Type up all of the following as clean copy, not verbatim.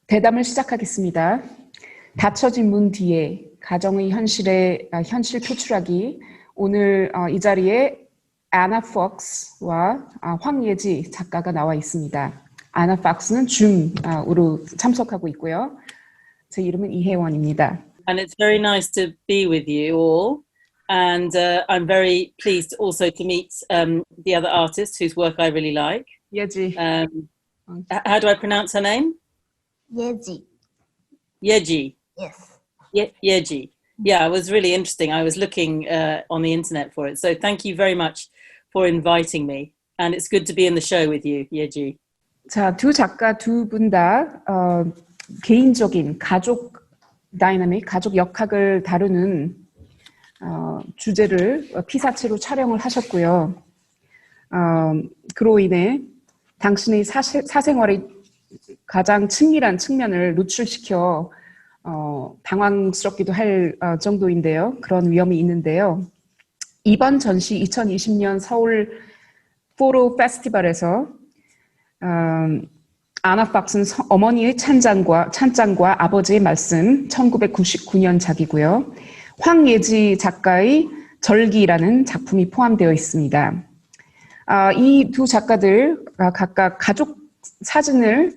대담을 시작하겠습니다. 닫혀진 문 뒤에 가정의 현실 표출하기. 오늘 이 자리에 아나 폭스와 황예지 작가가 나와 있습니다. 아나 폭스는 줌으로 참석하고 있고요. 제 이름은 이혜원입니다. And it's very nice to be with you all. And I'm very pleased also to meet the other artist whose work I really like. 예지. How do I pronounce her name? Yeji. Yeji. Yes. Yeji. Yeah, it was really interesting. I was looking on the internet for it. So thank you very much for inviting me. And it's good to be in the show with you, Yeji. 자, 두 작가 두 분 다 개인적인 가족 다이나믹, 가족 역학을 다루는 주제를 피사체로 촬영을 하셨고요. 그로 인해 당신의 사생활의 가장 친밀한 측면을 노출시켜 당황스럽기도 할 정도인데요. 그런 위험이 있는데요. 이번 전시 2020년 서울 포로 페스티벌에서 아나 폭스는 어머니의 찬장과 아버지의 말씀 1999년작이고요. 황예지 작가의 절기라는 작품이 포함되어 있습니다. 이 두 작가들 각각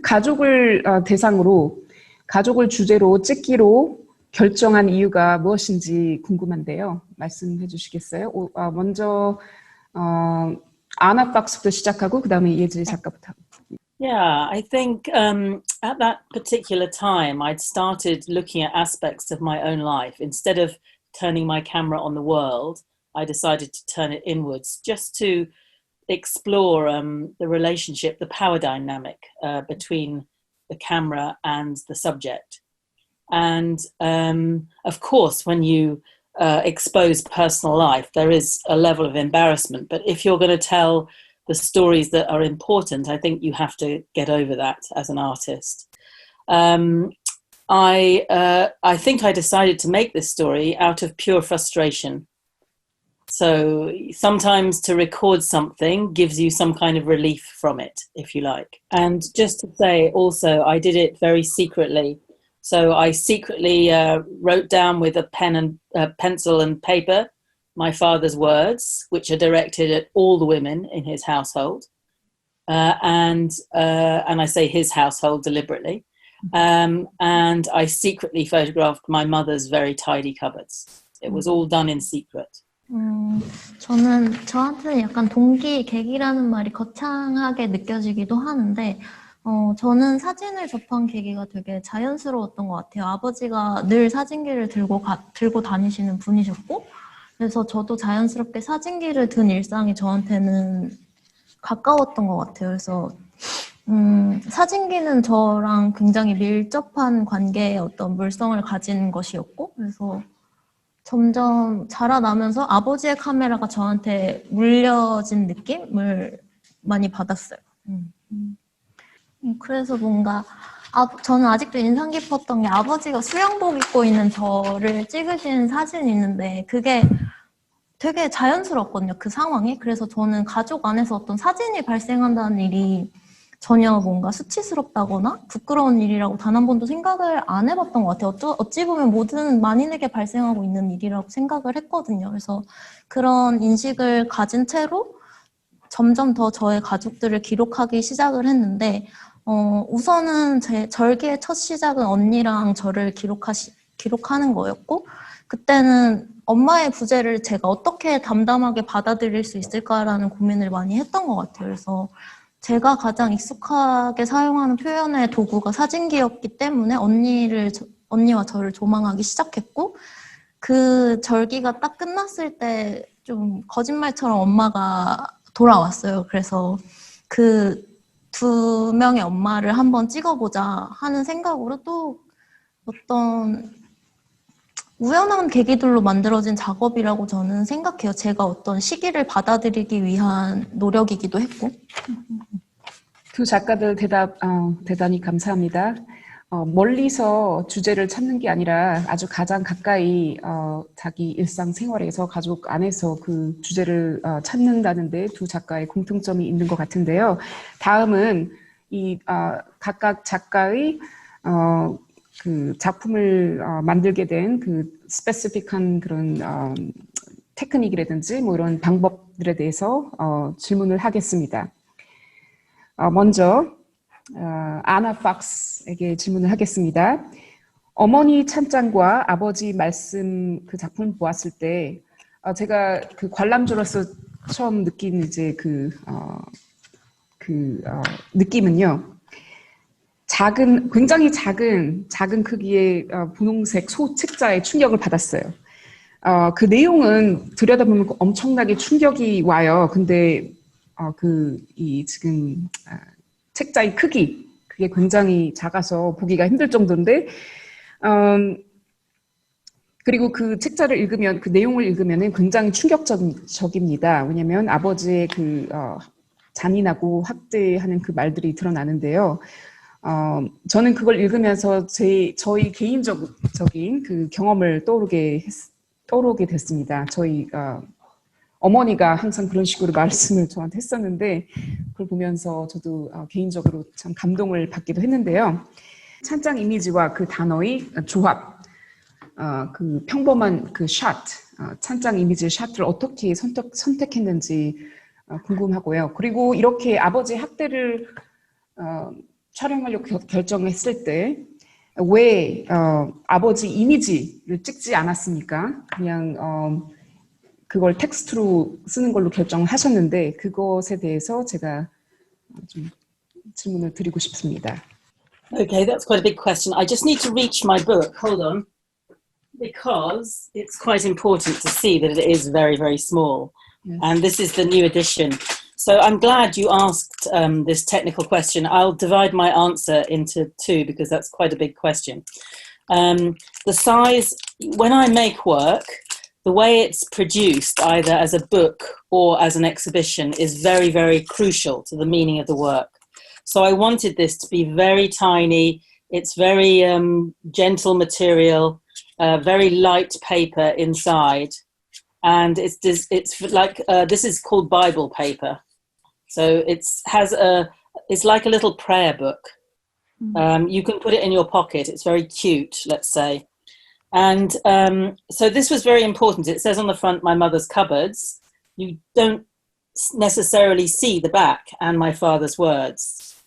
가족을 대상으로 가족을 주제로 찍기로 결정한 이유가 무엇인지 궁금한데요. 말씀해 주시겠어요? 먼저 아나 폭스부터 시작하고 그 다음에 예지 작가부터. Yeah, I think at that particular time, I'd started looking at aspects of my own life. Instead of turning my camera on the world, I decided to turn it inwards just to explore the relationship, the power dynamic between the camera and the subject. And of course, when you expose personal life, there is a level of embarrassment. But if you're going to tell the stories that are important, I think you have to get over that as an artist. I think I decided to make this story out of pure frustration. So sometimes to record something gives you some kind of relief from it, if you like. And just to say also, I did it very secretly. So I secretly wrote down with a pen and pencil and paper my father's words, which are directed at all the women in his household. And I say his household deliberately. And I secretly photographed my mother's very tidy cupboards. It was all done in secret. 저한테는 약간 계기라는 말이 거창하게 느껴지기도 하는데, 저는 사진을 접한 계기가 되게 자연스러웠던 것 같아요. 아버지가 늘 사진기를 들고 다니시는 분이셨고, 그래서 저도 자연스럽게 사진기를 든 일상이 저한테는 가까웠던 것 같아요. 그래서 사진기는 저랑 굉장히 밀접한 관계의 어떤 물성을 가진 것이었고, 그래서 점점 자라나면서 아버지의 카메라가 저한테 물려진 느낌을 많이 받았어요. 그래서 뭔가 저는 아직도 인상 깊었던 게 아버지가 수영복 입고 있는 저를 찍으신 사진이 있는데 그게 되게 자연스럽거든요, 그 상황이. 그래서 저는 가족 안에서 어떤 사진이 발생한다는 일이 전혀 뭔가 수치스럽다거나 부끄러운 일이라고 단 한 번도 생각을 안 해봤던 것 같아요. 어찌 보면 모든 만인에게 발생하고 있는 일이라고 생각을 했거든요. 그래서 그런 인식을 가진 채로 점점 더 저의 가족들을 기록하기 시작을 했는데 우선은 제 절기의 첫 시작은 언니랑 저를 기록하는 거였고, 그때는 엄마의 부재를 제가 어떻게 담담하게 받아들일 수 있을까라는 고민을 많이 했던 것 같아요. 그래서 제가 가장 익숙하게 사용하는 표현의 도구가 사진기였기 때문에 언니와 저를 조망하기 시작했고, 그 절기가 딱 끝났을 때 좀 거짓말처럼 엄마가 돌아왔어요. 그래서 그 두 명의 엄마를 한번 찍어보자 하는 생각으로 또 어떤 우연한 계기들로 만들어진 작업이라고 저는 생각해요. 제가 어떤 시기를 받아들이기 위한 노력이기도 했고. 두 작가들 대답 대단히 감사합니다. 멀리서 주제를 찾는 게 아니라 아주 가장 가까이 자기 일상생활에서 가족 안에서 그 주제를 찾는다는 데 두 작가의 공통점이 있는 것 같은데요. 다음은 이 각각 작가의 그 작품을 만들게 된 그 스페시픽한 그런 테크닉이라든지 뭐 이런 방법들에 대해서 질문을 하겠습니다. 먼저 아나 박스에게 질문을 하겠습니다. 어머니 찬장과 아버지 말씀 그 작품을 보았을 때 제가 그 관람주로서 처음 느낀 이제 느낌은요. 굉장히 작은 크기의 분홍색 소책자에 충격을 받았어요. 그 내용은 들여다보면 엄청나게 충격이 와요. 근데 지금 책자의 크기, 그게 굉장히 작아서 보기가 힘들 정도인데, 그리고 그 책자를 읽으면, 그 내용을 읽으면 굉장히 충격적입니다. 왜냐하면 아버지의 잔인하고 학대하는 그 말들이 드러나는데요. 저는 그걸 읽으면서 저희 개인적인 그 경험을 떠오르게 됐습니다. 저희 어머니가 항상 그런 식으로 말씀을 저한테 했었는데 그걸 보면서 저도 개인적으로 참 감동을 받기도 했는데요. 찬장 이미지와 그 단어의 조합, 그 평범한 그 샷, 찬장 이미지의 샷을 어떻게 선택했는지 궁금하고요. 그리고 이렇게 아버지 학대를 촬영하려고 결정했을 때 왜 아버지 이미지를 찍지 않았습니까? 그냥 그걸 텍스트로 쓰는 걸로 결정하셨는데 그것에 대해서 제가 좀 질문을 드리고 싶습니다. Okay, that's quite a big question. I just need to reach my book. Hold on. Because it's quite important to see that it is very, very small. Yes. And this is the new edition. So I'm glad you asked this technical question. I'll divide my answer into two because that's quite a big question. The size, when I make work, the way it's produced either as a book or as an exhibition is very, very crucial to the meaning of the work. So I wanted this to be very tiny. It's very gentle material, very light paper inside. And it's like, this is called Bible paper. So it's like a little prayer book. You can put it in your pocket. It's very cute, let's say. And so this was very important. It says on the front, my mother's cupboards. You don't necessarily see the back and my father's words.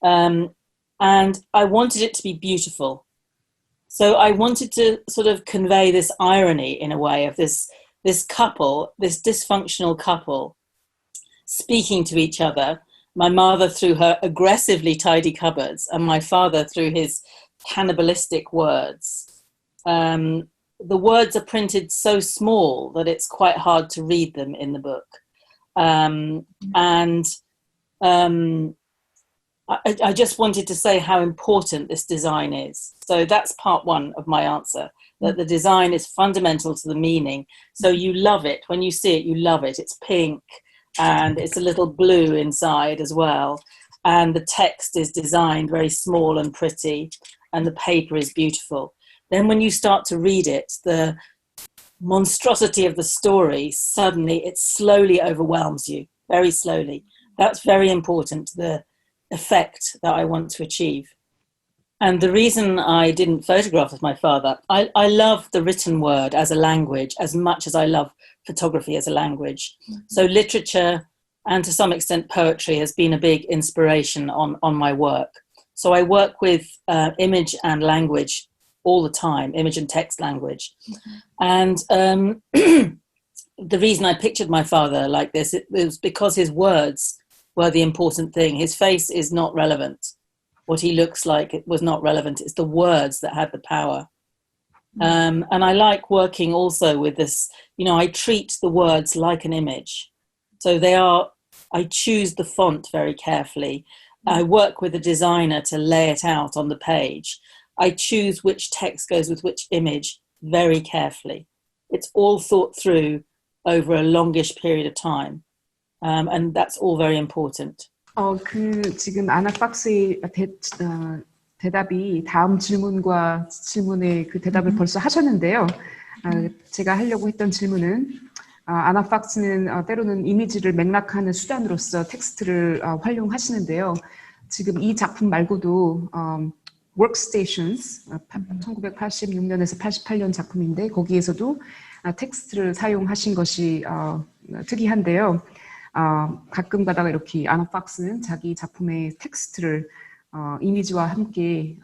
And I wanted it to be beautiful. So I wanted to sort of convey this irony in a way of this couple, this dysfunctional couple, speaking to each other, my mother through her aggressively tidy cupboards and my father through his cannibalistic words. The words are printed so small that it's quite hard to read them in the book. I just wanted to say how important this design is. So that's part one of my answer, that the design is fundamental to the meaning. So you love it. When you see it, you love it. It's pink. And it's a little blue inside as well. And the text is designed very small and pretty, and the paper is beautiful. Then when you start to read it, the monstrosity of the story, suddenly it slowly overwhelms you, very slowly. That's very important, the effect that I want to achieve. And the reason I didn't photograph with my father, I love the written word as a language as much as I love photography as a language. So literature and to some extent poetry has been a big inspiration on my work. So I work with image and language all the time, image and text language. And the reason I pictured my father like this, it was because his words were the important thing. His face is not relevant. What he looks like, it was not relevant. It's the words that had the power. And I like working also with this, I treat the words like an image. So I choose the font very carefully. I work with a designer to lay it out on the page. I choose which text goes with which image very carefully. It's all thought through over a longish period of time. And that's all very important. 지금 아나 박스의 대답이 다음 질문에 그 대답을 벌써 하셨는데요. 제가 하려고 했던 질문은 아나 박스는 때로는 이미지를 맥락하는 수단으로서 텍스트를 활용하시는데요. 지금 이 작품 말고도 Workstations 1986년에서 88년 작품인데 거기에서도 텍스트를 사용하신 것이 특이한데요. 가끔 가다가 이렇게 아나 박스는 자기 작품의 텍스트를 이미지와 함께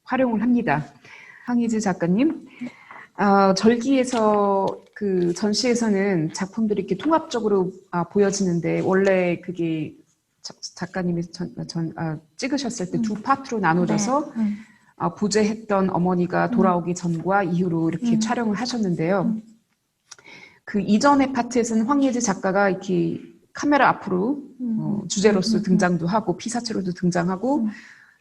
활용을 합니다. 황희지 작가님, 절기에서 그 전시에서는 작품들이 이렇게 통합적으로 보여지는데 원래 그게 작가님이 찍으셨을 때 두 파트로 나눠져서 부재했던 어머니가 돌아오기 전과 이후로 이렇게 촬영을 하셨는데요. 그 이전의 파트에서는 황예지 작가가 이렇게 카메라 앞으로 주제로서 등장도 하고 피사체로도 등장하고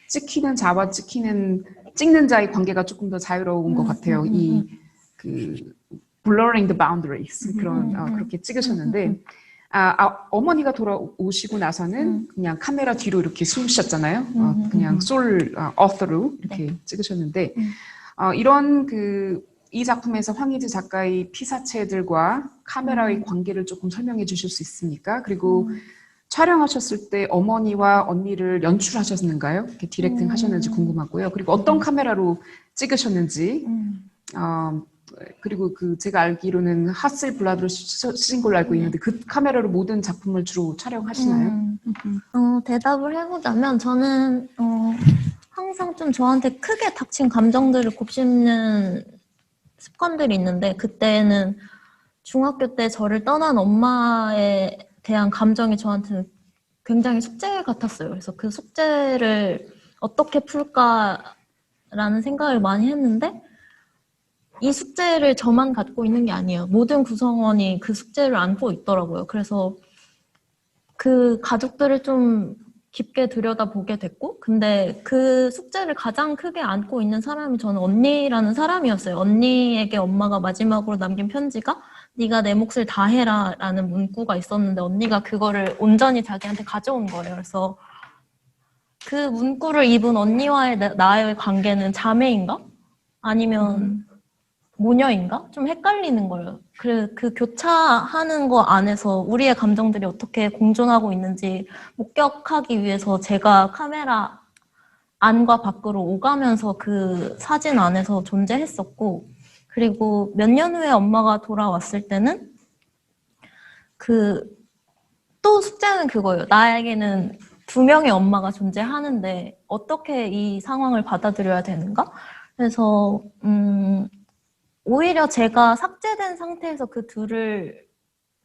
찍히는 자와 찍는 자의 관계가 조금 더 자유로운 것 같아요. 그 blurring the boundaries 그렇게 찍으셨는데 어머니가 돌아오시고 나서는 그냥 카메라 뒤로 이렇게 숨으셨잖아요. 그냥 솔 author로 이렇게 찍으셨는데 이런 이 작품에서 황희지 작가의 피사체들과 카메라의 관계를 조금 설명해 주실 수 있습니까? 그리고 촬영하셨을 때 어머니와 언니를 연출하셨는가요? 이렇게 디렉팅 하셨는지 궁금하고요. 그리고 어떤 카메라로 찍으셨는지 그리고 제가 알기로는 하셀블라드를 쓰신 걸로 알고 있는데 그 카메라로 모든 작품을 주로 촬영하시나요? 대답을 해보자면 저는 항상 좀 저한테 크게 닥친 감정들을 곱씹는 습관들이 있는데 그때는 중학교 때 저를 떠난 엄마에 대한 감정이 저한테는 굉장히 숙제 같았어요. 그래서 그 숙제를 어떻게 풀까라는 생각을 많이 했는데 이 숙제를 저만 갖고 있는 게 아니에요. 모든 구성원이 그 숙제를 안고 있더라고요. 그래서 그 가족들을 좀 깊게 들여다보게 됐고 근데 그 숙제를 가장 크게 안고 있는 사람이 저는 언니라는 사람이었어요. 언니에게 엄마가 마지막으로 남긴 편지가 네가 내 몫을 다 해라 라는 문구가 있었는데 언니가 그거를 온전히 자기한테 가져온 거예요. 그래서 그 문구를 입은 언니와의 나의 관계는 자매인가? 아니면 모녀인가? 좀 헷갈리는 거예요. 그 교차하는 거 안에서 우리의 감정들이 어떻게 공존하고 있는지 목격하기 위해서 제가 카메라 안과 밖으로 오가면서 그 사진 안에서 존재했었고 그리고 몇 년 후에 엄마가 돌아왔을 때는 또 숙제는 그거예요. 나에게는 두 명의 엄마가 존재하는데 어떻게 이 상황을 받아들여야 되는가? 그래서 오히려 제가 삭제된 상태에서 그 둘을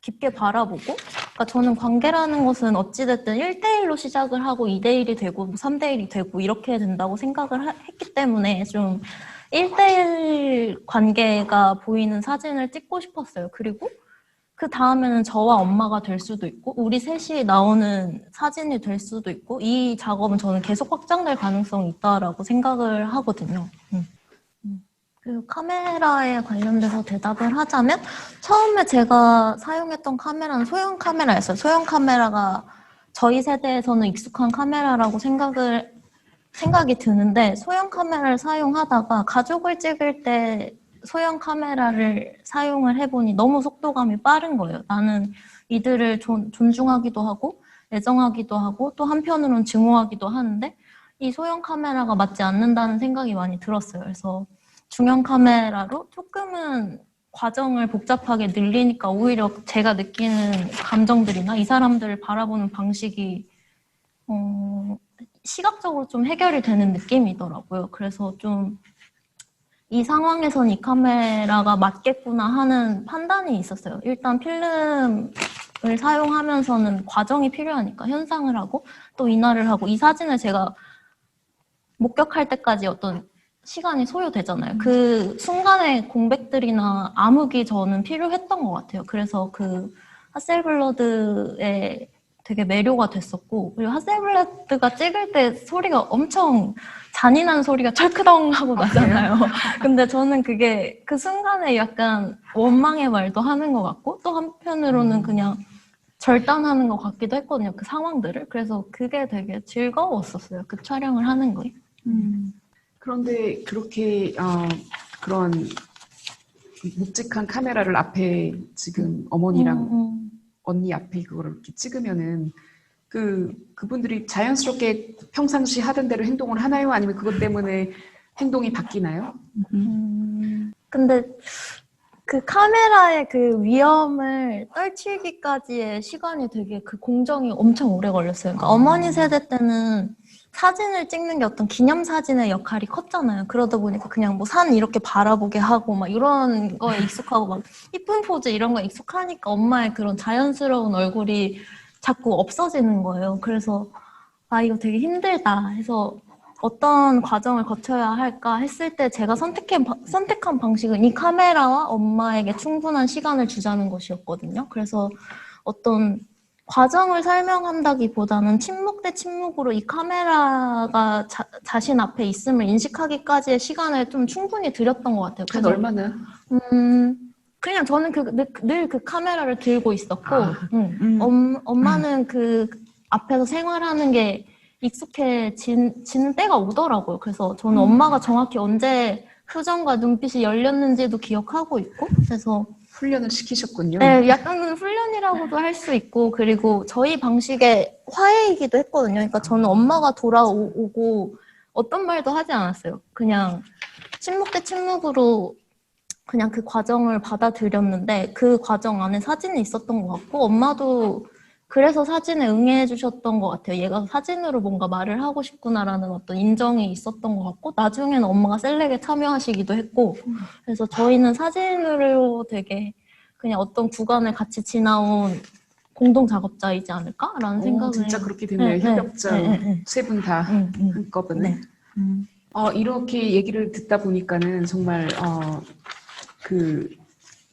깊게 바라보고 그러니까 저는 관계라는 것은 어찌됐든 1대1로 시작을 하고 2대1이 되고 3대1이 되고 이렇게 된다고 생각을 했기 때문에 좀 1대1 관계가 보이는 사진을 찍고 싶었어요. 그리고 그 다음에는 저와 엄마가 될 수도 있고 우리 셋이 나오는 사진이 될 수도 있고 이 작업은 저는 계속 확장될 가능성이 있다라고 생각을 하거든요. 그리고 카메라에 관련돼서 대답을 하자면 처음에 제가 사용했던 카메라는 소형 카메라였어요. 소형 카메라가 저희 세대에서는 익숙한 카메라라고 생각이 드는데 소형 카메라를 사용하다가 가족을 찍을 때 소형 카메라를 사용을 해보니 너무 속도감이 빠른 거예요. 나는 이들을 존중하기도 하고 애정하기도 하고 또 한편으로는 증오하기도 하는데 이 소형 카메라가 맞지 않는다는 생각이 많이 들었어요. 그래서 중형 카메라로 조금은 과정을 복잡하게 늘리니까 오히려 제가 느끼는 감정들이나 이 사람들을 바라보는 방식이 시각적으로 좀 해결이 되는 느낌이더라고요. 그래서 좀 이 상황에선 이 카메라가 맞겠구나 하는 판단이 있었어요. 일단 필름을 사용하면서는 과정이 필요하니까 현상을 하고 또 인화를 하고 이 사진을 제가 목격할 때까지 어떤 시간이 소요되잖아요. 그 순간의 공백들이나 암흑이 저는 필요했던 것 같아요. 그래서 그 하셀블러드의 되게 매료가 됐었고 그리고 하셀블러드가 찍을 때 소리가 엄청 잔인한 소리가 철크덩 하고 나잖아요. 근데 저는 그게 그 순간에 약간 원망의 말도 하는 것 같고 또 한편으로는 그냥 절단하는 것 같기도 했거든요. 그 상황들을. 그래서 그게 되게 즐거웠었어요. 그 촬영을 하는 거에. 그런데 그렇게 그런 묵직한 카메라를 앞에 지금 어머니랑 언니 앞에 그거를 이렇게 찍으면은 그분들이 자연스럽게 평상시 하던 대로 행동을 하나요? 아니면 그것 때문에 행동이 바뀌나요? 근데 그 카메라의 그 위험을 떨치기까지의 시간이 되게 그 공정이 엄청 오래 걸렸어요. 그러니까 어머니 세대 때는 사진을 찍는 게 어떤 기념사진의 역할이 컸잖아요. 그러다 보니까 그냥 뭐 산 이렇게 바라보게 하고 막 이런 거에 익숙하고 막 이쁜 포즈 이런 거에 익숙하니까 엄마의 그런 자연스러운 얼굴이 자꾸 없어지는 거예요. 그래서 아, 이거 되게 힘들다 해서 어떤 과정을 거쳐야 할까 했을 때 제가 선택한 방식은 이 카메라와 엄마에게 충분한 시간을 주자는 것이었거든요. 그래서 어떤 과정을 설명한다기보다는 침묵 대 침묵으로 이 카메라가 자신 앞에 있음을 인식하기까지의 시간을 좀 충분히 들였던 것 같아요. 한 그래서 얼마나? 그냥 저는 늘 그 카메라를 들고 있었고, 엄마는 그 앞에서 생활하는 게 익숙해지는 때가 오더라고요. 그래서 저는 엄마가 정확히 언제 표정과 눈빛이 열렸는지도 기억하고 있고, 그래서 훈련을 시키셨군요. 네, 약간 훈련이라고도 할 수 있고, 그리고 저희 방식의 화해이기도 했거든요. 그러니까 저는 엄마가 돌아오고 어떤 말도 하지 않았어요. 그냥 침묵 대 침묵으로 그냥 그 과정을 받아들였는데 그 과정 안에 사진이 있었던 것 같고 엄마도 그래서 사진에 응해 주셨던 것 같아요. 얘가 사진으로 뭔가 말을 하고 싶구나라는 어떤 인정이 있었던 것 같고 나중에는 엄마가 셀렉에 참여하시기도 했고 그래서 저희는 사진으로 되게 그냥 어떤 구간을 같이 지나온 공동 작업자이지 않을까라는 생각을 진짜 그렇게 됐네요. 협력자 세 분 다 한꺼번에. 네. 이렇게 얘기를 듣다 보니까는 정말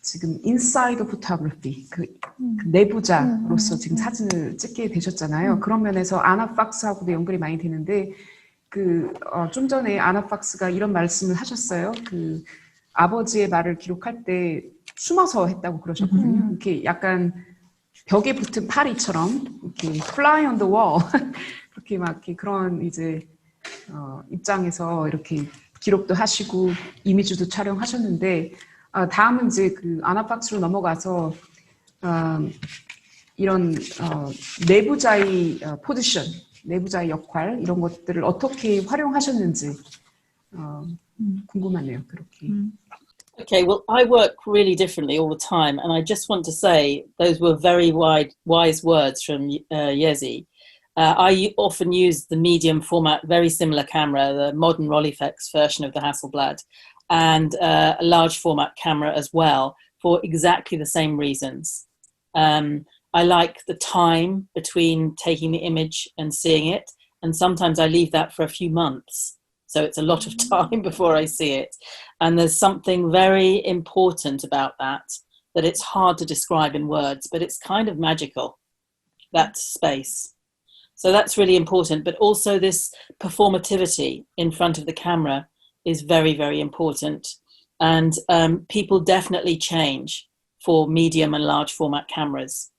지금 인사이더 포토그래피 그 내부자로서 지금 사진을 찍게 되셨잖아요. 그런 면에서 아나 박스하고도 연결이 많이 되는데 좀 전에 아나 박스가 이런 말씀을 하셨어요. 그 아버지의 말을 기록할 때 숨어서 했다고 그러셨거든요. 이렇게 약간 벽에 붙은 파리처럼 이렇게 fly on the wall 그렇게 막 이렇게 그런 이제 입장에서 이렇게 기록도 하시고 이미지도 촬영하셨는데 다음은 이제 그 아나박스로 넘어가서 이런 내부자의 포지션, 내부자의 역할 이런 것들을 어떻게 활용하셨는지 궁금하네요. 그렇게. Okay, well, I work really differently all the time, and I just want to say those were very wise words from Yezi. I often use the medium format, very similar camera, the modern Rolleiflex version of the Hasselblad, and a large format camera as well for exactly the same reasons. I like the time between taking the image and seeing it, and sometimes I leave that for a few months. So it's a lot of time before I see it. And there's something very important about that it's hard to describe in words, but it's kind of magical, that space. So that's really important. But also this performativity in front of the camera is very, very important. And people definitely change for medium and large format cameras.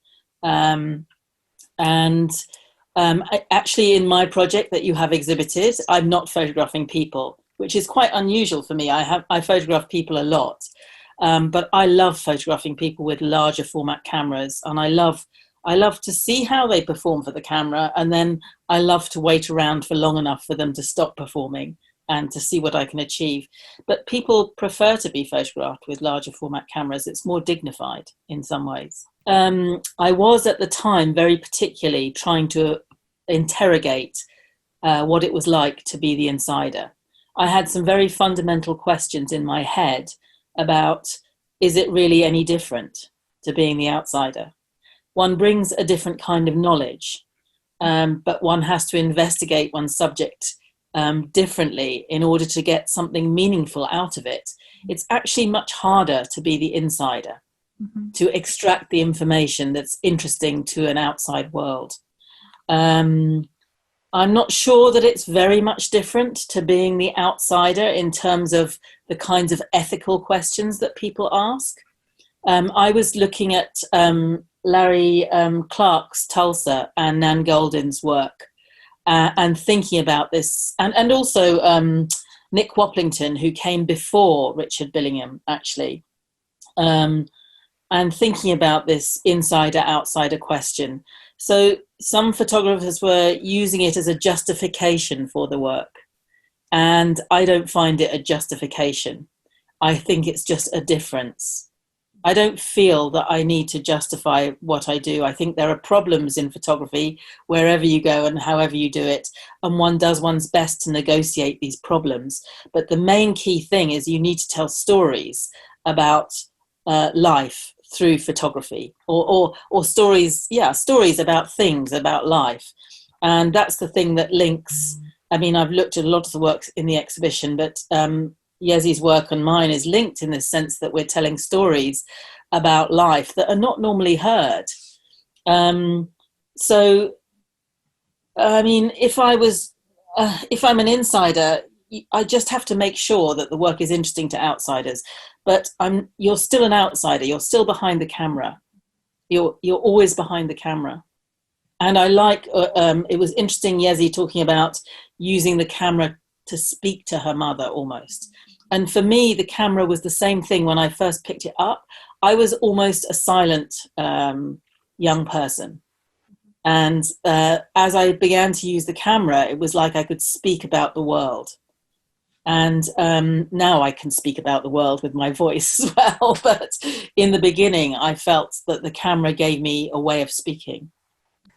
Actually, in my project that you have exhibited, I'm not photographing people, which is quite unusual for me. I photograph people a lot, but I love photographing people with larger format cameras, and I love to see how they perform for the camera, and then I love to wait around for long enough for them to stop performing and to see what I can achieve. But people prefer to be photographed with larger format cameras. It's more dignified in some ways. I was at the time very particularly trying to interrogate what it was like to be the insider. I had some very fundamental questions in my head about, is it really any different to being the outsider? One brings a different kind of knowledge, but one has to investigate one's subject differently in order to get something meaningful out of it. It's actually much harder to be the insider, to extract the information that's interesting to an outside world. I'm not sure that it's very much different to being the outsider in terms of the kinds of ethical questions that people ask. I was looking at Larry Clark's Tulsa and Nan Goldin's work and thinking about this, and also Nick Waplington, who came before Richard Billingham, actually, and thinking about this insider-outsider question, So some photographers were using it as a justification for the work. And I don't find it a justification. I think it's just a difference. I don't feel that I need to justify what I do. I think there are problems in photography wherever you go and however you do it, and one does one's best to negotiate these problems. But the main key thing is you need to tell stories about life through photography, or stories, stories about things, about life. And that's the thing that links. I mean, I've looked at a lot of the works in the exhibition, but Yezi's work and mine is linked in the sense that we're telling stories about life that are not normally heard. So, I mean, if I'm an insider, I just have to make sure that the work is interesting to outsiders. But you're still an outsider. You're still behind the camera. You're always behind the camera. And I like, it was interesting, Yezi talking about using the camera to speak to her mother almost. And for me, the camera was the same thing when I first picked it up. I was almost a silent young person. And as I began to use the camera, it was like I could speak about the world. And now I can speak about the world with my voice as well. But in the beginning, I felt that the camera gave me a way of speaking.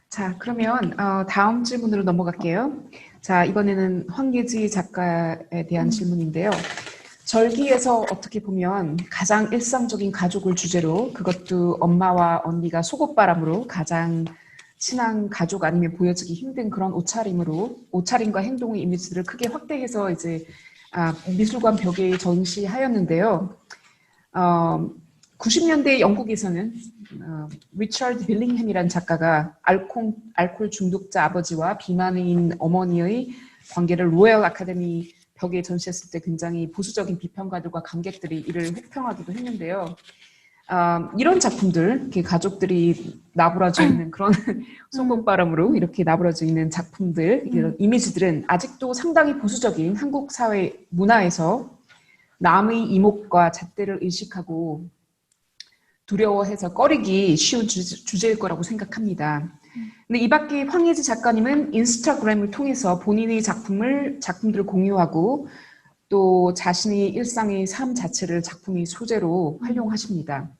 자, 그러면 다음 질문으로 넘어갈게요. 자, 이번에는 황예지 작가에 대한 질문인데요. 절기에서 어떻게 보면 가장 일상적인 가족을 주제로, 그것도 엄마와 언니가 속옷바람으로 가장 친한 가족 아니면 보여지기 힘든 그런 옷차림과 행동의 이미지들을 크게 확대해서 이제 미술관 벽에 전시하였는데요. 90년대 영국에서는 리처드 빌링햄이라는 작가가 알코올 중독자 아버지와 비만인 어머니의 관계를 로열 아카데미 벽에 전시했을 때 굉장히 보수적인 비평가들과 관객들이 이를 혹평하기도 했는데요. 이런 작품들, 이렇게 가족들이 나부라져 있는 그런 송곳바람으로 이렇게 나부라져 있는 작품들, 이런 이미지들은 아직도 상당히 보수적인 한국 사회 문화에서 남의 이목과 잣대를 의식하고 두려워해서 꺼리기 쉬운 주제일 거라고 생각합니다. 근데 이 밖에 황예지 작가님은 인스타그램을 통해서 본인의 작품들을 공유하고 또 자신의 일상의 삶 자체를 작품의 소재로 활용하십니다.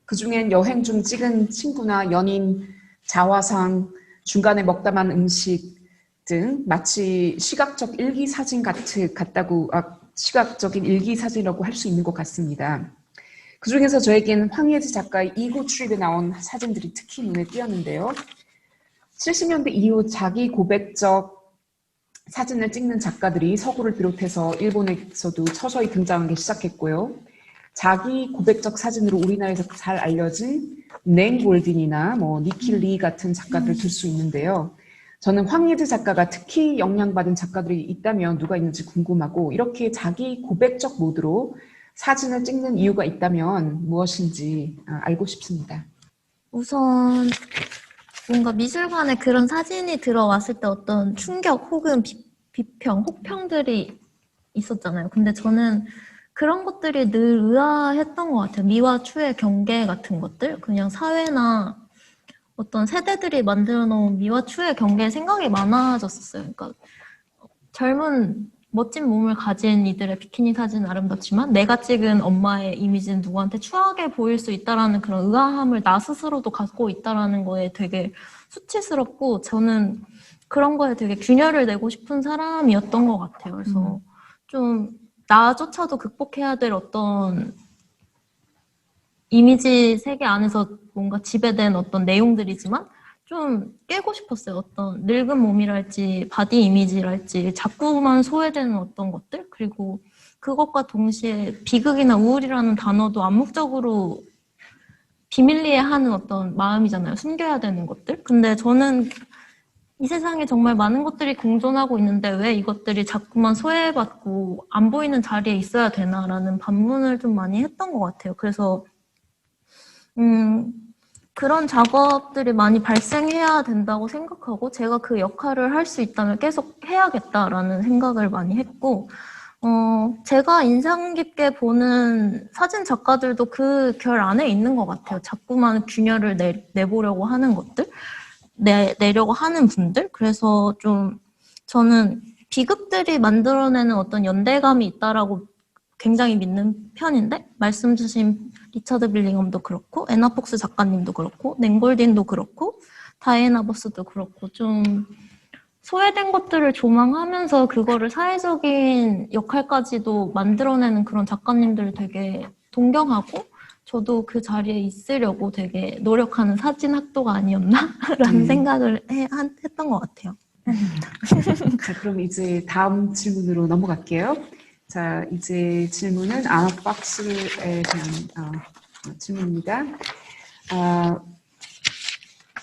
그중엔 여행 중 찍은 친구나 연인, 자화상, 중간에 먹다만 음식 등 마치 시각적 일기사진 시각적인 일기사진이라고 할 수 있는 것 같습니다. 그중에서 저에겐 황예지 작가의 이후 출입에 나온 사진들이 특히 눈에 띄었는데요. 70년대 이후 자기 고백적 사진을 찍는 작가들이 서구를 비롯해서 일본에서도 서서히 등장하기 시작했고요. 자기 고백적 사진으로 우리나라에서 잘 알려진 낸 골딘이나 니키 리 같은 작가들을 들 수 있는데요. 저는 황예지 작가가 특히 영향받은 작가들이 있다면 누가 있는지 궁금하고, 이렇게 자기 고백적 모드로 사진을 찍는 이유가 있다면 무엇인지 알고 싶습니다. 우선 뭔가 미술관에 그런 사진이 들어왔을 때 어떤 충격 혹은 비평, 혹평들이 있었잖아요. 근데 저는 그런 것들이 늘 의아했던 것 같아요. 미와 추의 경계 같은 것들, 그냥 사회나 어떤 세대들이 만들어 놓은 미와 추의 경계에 생각이 많아졌었어요. 그러니까 젊은 멋진 몸을 가진 이들의 비키니 사진은 아름답지만 내가 찍은 엄마의 이미지는 누구한테 추하게 보일 수 있다라는 그런 의아함을 나 스스로도 갖고 있다라는 거에 되게 수치스럽고, 저는 그런 거에 되게 균열을 내고 싶은 사람이었던 것 같아요. 그래서 좀 나조차도 극복해야 될 어떤 이미지 세계 안에서 뭔가 지배된 어떤 내용들이지만 좀 깨고 싶었어요. 어떤 늙은 몸이랄지 바디 이미지랄지 자꾸만 소외되는 어떤 것들, 그리고 그것과 동시에 비극이나 우울이라는 단어도 암묵적으로 비밀리에하는 어떤 마음이잖아요. 숨겨야 되는 것들. 근데 저는 이 세상에 정말 많은 것들이 공존하고 있는데 왜 이것들이 자꾸만 소외받고 안 보이는 자리에 있어야 되나라는 반문을 좀 많이 했던 것 같아요. 그래서 그런 작업들이 많이 발생해야 된다고 생각하고, 제가 그 역할을 할 수 있다면 계속 해야겠다라는 생각을 많이 했고, 제가 인상 깊게 보는 사진 작가들도 그 결 안에 있는 것 같아요. 자꾸만 균열을 내보려고 하는 것들. 내려고 하는 분들. 그래서 좀 저는 비극들이 만들어내는 어떤 연대감이 있다라고 굉장히 믿는 편인데, 말씀 주신 리처드 빌링엄도 그렇고 애나 폭스 작가님도 그렇고 냉골딘도 그렇고 다이애나 버스도 그렇고 좀 소외된 것들을 조망하면서 그거를 사회적인 역할까지도 만들어내는 그런 작가님들을 되게 동경하고, 저도 그 자리에 있으려고 되게 노력하는 사진학도가 아니었나라는 생각을 했던 것 같아요. 자, 그럼 이제 다음 질문으로 넘어갈게요. 자, 이제 질문은 아나 박스에 대한 질문입니다.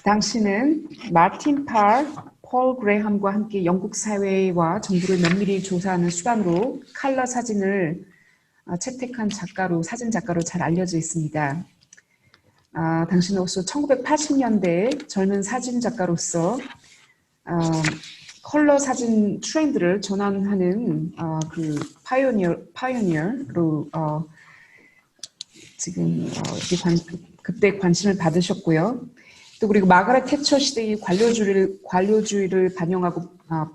당신은 마틴 팔, 폴 그레이함과 함께 영국 사회와 정부를 면밀히 조사하는 수단으로 컬러 사진을 채택한 사진 작가로 잘 알려져 있습니다. 당신은 1980년대 젊은 사진 작가로서 컬러 사진 트렌드를 전환하는 그 파이오니어로 지금 그때 관심을 받으셨고요. 또 그리고 마가렛 태처 시대의 관료주의를 반영하고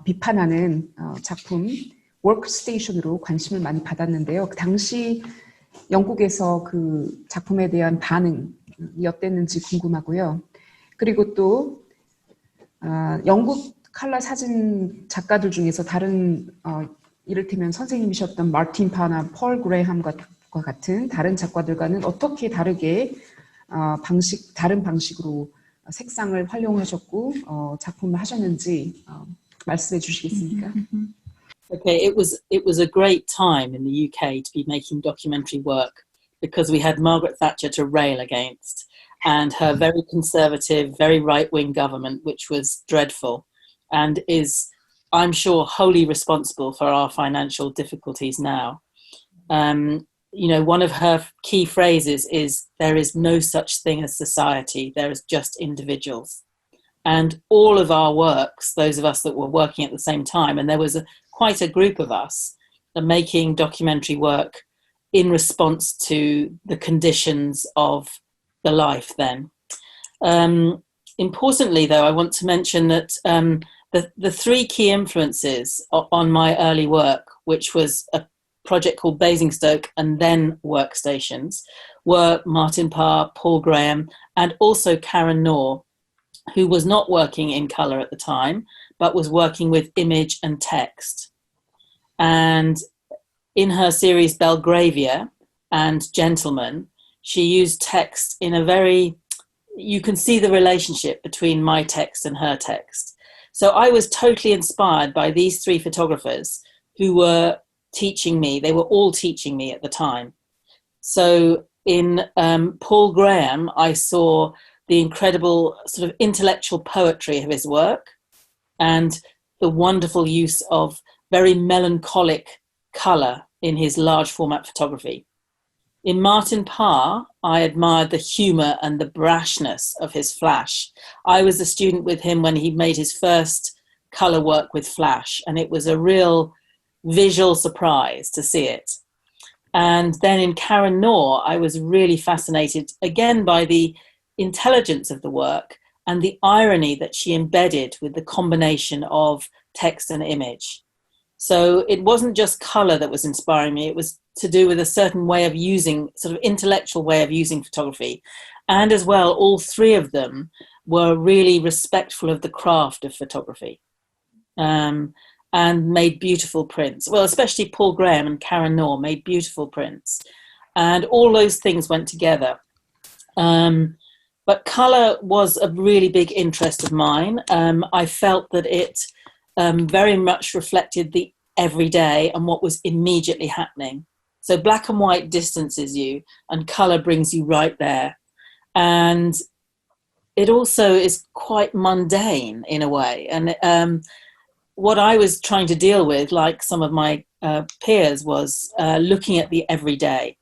비판하는 작품 워크스테이션으로 관심을 많이 받았는데요. 그 당시 영국에서 그 작품에 대한 반응이 어땠는지 궁금하고요. 그리고 또 영국 컬러 사진 작가들 중에서 다른 이를테면 선생님이셨던 마틴 파나 폴 그레이함과 같은 다른 작가들과는 어떻게 다르게 다른 방식으로 색상을 활용하셨고 작품을 하셨는지 말씀해 주시겠습니까? Okay, it was a great time in the UK to be making documentary work because we had Margaret Thatcher to rail against and her very conservative, very right-wing government, which was dreadful and is, I'm sure, wholly responsible for our financial difficulties now. You know, one of her key phrases is, there is no such thing as society, there is just individuals. And all of our works, those of us that were working at the same time, and there was quite a group of us making documentary work in response to the conditions of the life then. Importantly, though, I want to mention that the three key influences on my early work, which was a project called Basingstoke and then Workstations, were Martin Parr, Paul Graham, and also Karen Knorr, who was not working in colour at the time, but was working with image and text. And in her series Belgravia and Gentleman, she used text in a very, you can see the relationship between my text and her text. So I was totally inspired by these three photographers who were teaching me. They were all teaching me at the time. So in Paul Graham, I saw the incredible sort of intellectual poetry of his work and the wonderful use of very melancholic colour in his large format photography. In Martin Parr, I admired the humour and the brashness of his flash. I was a student with him when he made his first colour work with flash, and it was a real visual surprise to see it. And then in Karen Knorr, I was really fascinated again by the intelligence of the work and the irony that she embedded with the combination of text and image. So it wasn't just colour that was inspiring me, it was to do with a certain way of using, sort of intellectual way of using photography. And as well, all three of them were really respectful of the craft of photography and made beautiful prints. Well, especially Paul Graham and Karen Knorr made beautiful prints. And all those things went together. But colour was a really big interest of mine. I felt that it very much reflected the everyday and what was immediately happening. So black and white distances you and colour brings you right there. And it also is quite mundane in a way. And what I was trying to deal with, like some of my peers, was looking at the everyday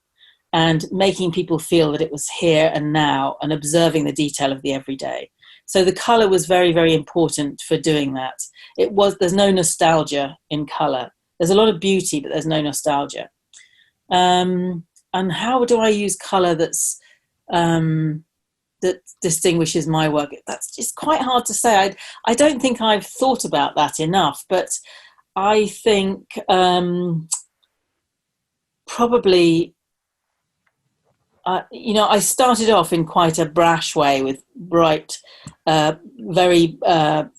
and making people feel that it was here and now and observing the detail of the everyday. So the colour was very, very important for doing that. There's no nostalgia in colour. There's a lot of beauty, but there's no nostalgia. And how do I use colour that's that distinguishes my work. That's just quite hard to say. I don't think I've thought about that enough, but I think probably, I started off in quite a brash way with bright, very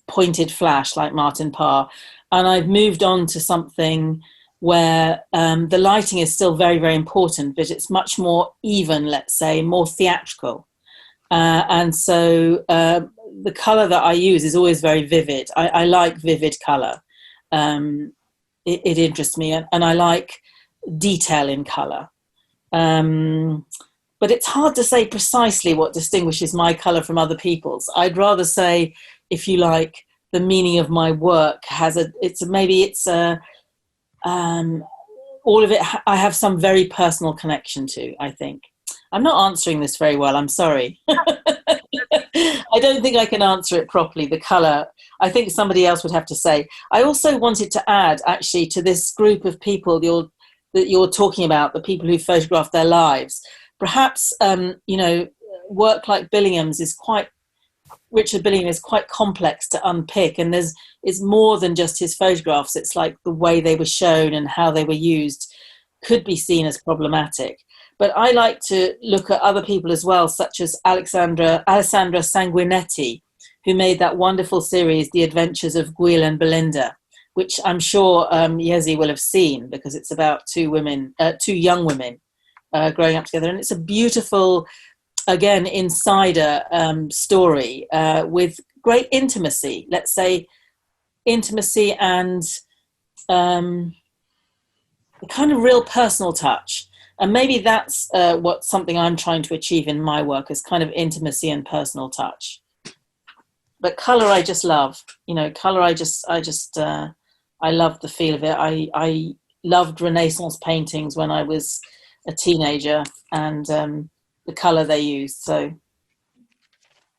pointed flash like Martin Parr, and I've moved on to something where the lighting is still very, very important, but it's much more even, let's say, more theatrical. And so the colour that I use is always very vivid. I like vivid colour. It interests me, and I like detail in colour. But it's hard to say precisely what distinguishes my colour from other people's. I'd rather say, if you like, the meaning of my work has all of it I have some very personal connection to, I think. I'm not answering this very well, I'm sorry. I don't think I can answer it properly, the colour. I think somebody else would have to say. I also wanted to add, actually, to this group of people that you're talking about, the people who photograph their lives. Perhaps, work like Billingham's Richard Billingham is quite complex to unpick, and it's more than just his photographs. It's like the way they were shown and how they were used could be seen as problematic. But I like to look at other people as well, such as Alessandra Sanguinetti, who made that wonderful series, The Adventures of Gwyl and Belinda, which I'm sure Yezi will have seen, because it's about two young women growing up together. And it's a beautiful, again, insider story with great intimacy, let's say intimacy and a kind of real personal touch. And maybe that's something I'm trying to achieve in my work, is kind of intimacy and personal touch. But colour I just love. Colour I love the feel of it. I loved Renaissance paintings when I was a teenager, and the colour they used. So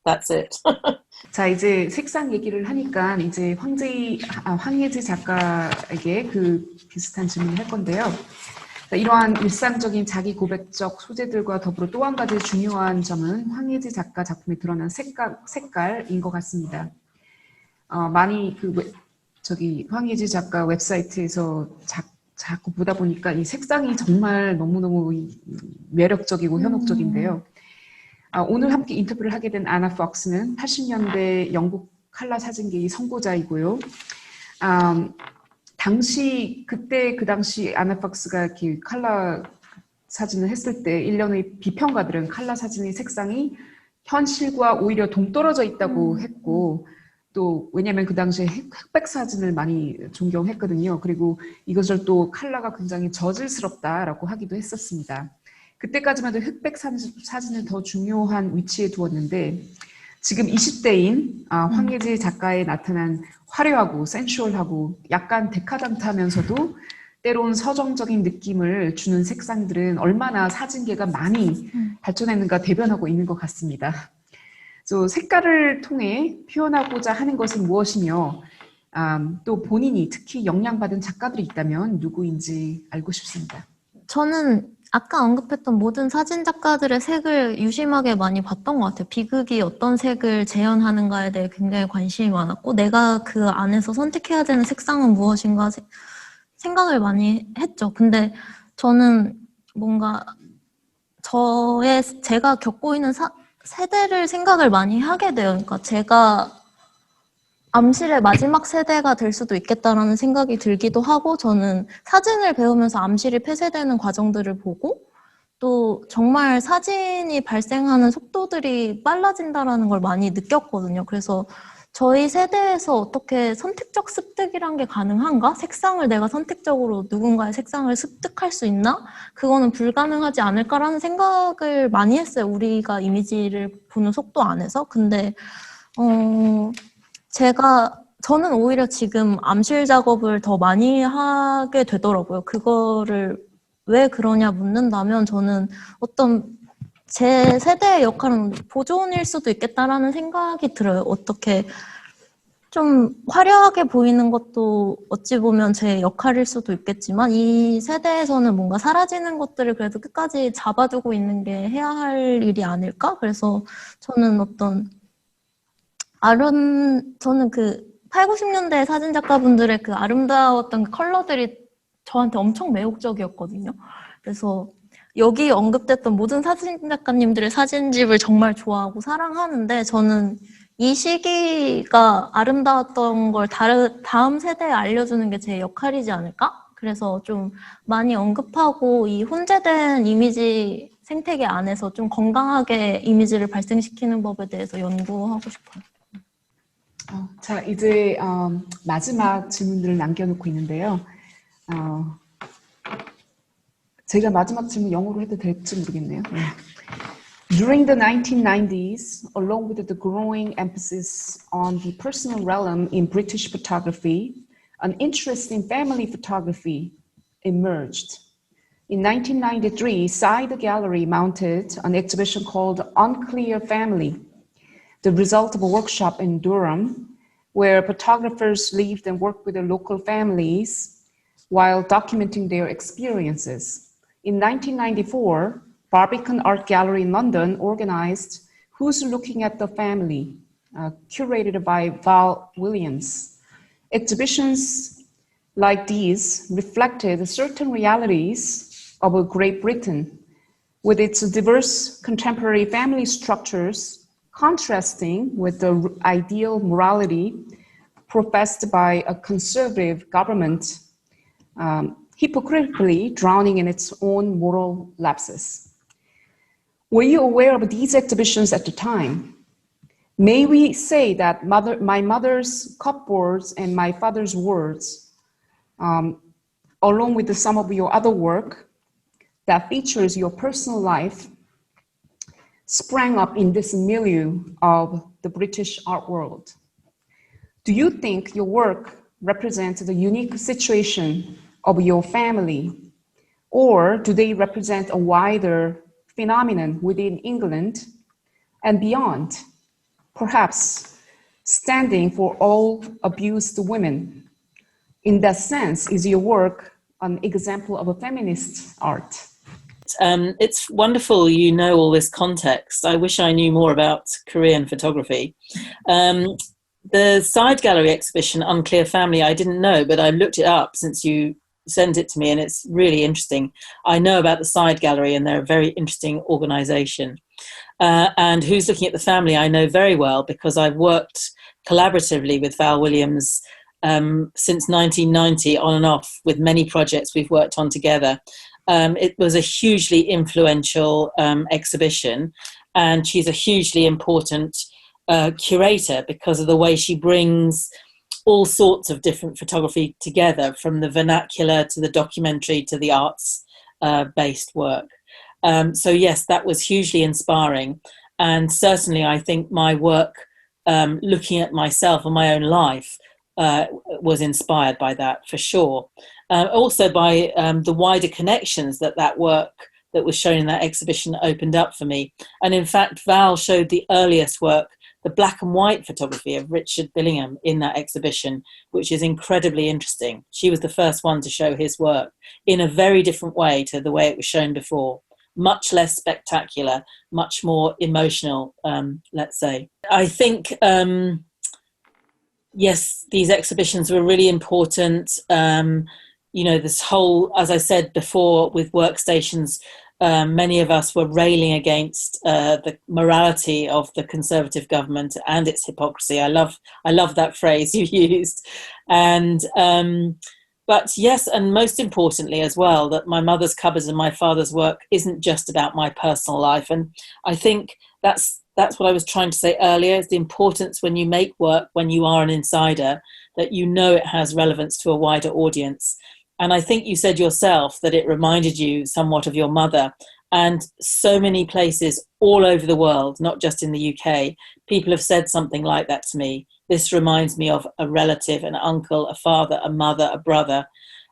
that's it. 자, 이제 색상 얘기를 하니까 이제 황예지 작가에게 그 비슷한 질문을 할 건데요. 이러한 일상적인 자기 고백적 소재들과 더불어 또 한 가지 중요한 점은 황예지 작가 작품에 드러난 색깔인 것 같습니다. 많이 황예지 작가 웹사이트에서 자꾸 보다 보니까 이 색상이 정말 너무너무 매력적이고 현혹적인데요. 오늘 함께 인터뷰를 하게 된 아나 폭스는 80년대 영국 칼라 사진계의 선구자이고요. 그 당시 아나 폭스가 이렇게 칼라 사진을 했을 때 일련의 비평가들은 칼라 사진의 색상이 현실과 오히려 동떨어져 있다고 했고, 또 왜냐하면 그 당시에 흑백 사진을 많이 존경했거든요. 그리고 이것을 또 칼라가 굉장히 저질스럽다라고 하기도 했었습니다. 그때까지만 해도 흑백 사진을 더 중요한 위치에 두었는데, 지금 20대인 황예지 작가에 나타난 화려하고 센슈얼하고 약간 데카단트하면서도 때론 서정적인 느낌을 주는 색상들은 얼마나 사진계가 많이 발전했는가 대변하고 있는 것 같습니다. 색깔을 통해 표현하고자 하는 것은 무엇이며, 또 본인이 특히 영향받은 작가들이 있다면 누구인지 알고 싶습니다. 저는 아까 언급했던 모든 사진 작가들의 색을 유심하게 많이 봤던 것 같아요. 비극이 어떤 색을 재현하는가에 대해 굉장히 관심이 많았고, 내가 그 안에서 선택해야 되는 색상은 무엇인가 생각을 많이 했죠. 근데 저는 뭔가 제가 겪고 있는 세대를 생각을 많이 하게 돼요. 그러니까 제가 암실의 마지막 세대가 될 수도 있겠다라는 생각이 들기도 하고, 저는 사진을 배우면서 암실이 폐쇄되는 과정들을 보고, 또 정말 사진이 발생하는 속도들이 빨라진다라는 걸 많이 느꼈거든요. 그래서 저희 세대에서 어떻게 선택적 습득이란 게 가능한가? 색상을 내가 선택적으로 누군가의 색상을 습득할 수 있나? 그거는 불가능하지 않을까라는 생각을 많이 했어요. 우리가 이미지를 보는 속도 안에서. 근데 저는 오히려 지금 암실 작업을 더 많이 하게 되더라고요. 그거를 왜 그러냐 묻는다면, 저는 어떤 제 세대의 역할은 보존일 수도 있겠다라는 생각이 들어요. 어떻게 좀 화려하게 보이는 것도 어찌 보면 제 역할일 수도 있겠지만 이 세대에서는 뭔가 사라지는 것들을 그래도 끝까지 잡아두고 있는 게 해야 할 일이 아닐까? 그래서 저는 저는 그 8, 90년대 사진 작가분들의 그 아름다웠던 컬러들이 저한테 엄청 매혹적이었거든요. 그래서 여기 언급됐던 모든 사진 작가님들의 사진집을 정말 좋아하고 사랑하는데 저는 이 시기가 아름다웠던 걸 다음 세대에 알려주는 게 제 역할이지 않을까? 그래서 좀 많이 언급하고 이 혼재된 이미지 생태계 안에서 좀 건강하게 이미지를 발생시키는 법에 대해서 연구하고 싶어요. 자, 이제 마지막 질문들을 남겨놓고 있는데요. 제가 마지막 질문 영어로 해도 될지 모르겠네요. During the 1990s, along with the growing emphasis on the personal realm in British photography, an interest in family photography emerged. In 1993, Side Gallery mounted an exhibition called Unclear Family, the result of a workshop in Durham, where photographers lived and worked with their local families while documenting their experiences. In 1994, Barbican Art Gallery in London organized Who's Looking at the Family, curated by Val Williams. Exhibitions like these reflected certain realities of Great Britain, with its diverse contemporary family structures contrasting with the ideal morality professed by a conservative government, hypocritically drowning in its own moral lapses. Were you aware of these exhibitions at the time? May we say that my mother's cupboards and my father's words, along with some of your other work that features your personal life, sprang up in this milieu of the British art world? Do you think your work represents the unique situation of your family, or do they represent a wider phenomenon within England and beyond, perhaps standing for all abused women? In that sense, is your work an example of a feminist art? It's wonderful you know all this context. I wish I knew more about Korean photography. The Side Gallery exhibition, Unclear Family, I didn't know, but I looked it up since you sent it to me, and it's really interesting. I know about the Side Gallery, and they're a very interesting organization. And Who's Looking at the Family, I know very well because I've worked collaboratively with Val Williams since 1990, on and off, with many projects we've worked on together. It was a hugely influential exhibition, and she's a hugely important curator because of the way she brings all sorts of different photography together, from the vernacular to the documentary to the arts based work. So yes, that was hugely inspiring, and certainly I think my work looking at myself and my own life was inspired by that, for sure. Also by the wider connections that work that was shown in that exhibition opened up for me. And in fact, Val showed the earliest work, the black and white photography of Richard Billingham, in that exhibition, which is incredibly interesting. She was the first one to show his work in a very different way to the way it was shown before. Much less spectacular, much more emotional, let's say. I think, yes, these exhibitions were really important. This whole, as I said before, with workstations, many of us were railing against the morality of the Conservative government and its hypocrisy. I love that phrase you used. And but yes, and most importantly as well, that my mother's cupboards and my father's work isn't just about my personal life. And I think that's what I was trying to say earlier, is the importance when you make work, when you are an insider, that you know it has relevance to a wider audience. And I think you said yourself that it reminded you somewhat of your mother. And so many places all over the world, not just in the UK, people have said something like that to me. This reminds me of a relative, an uncle, a father, a mother, a brother.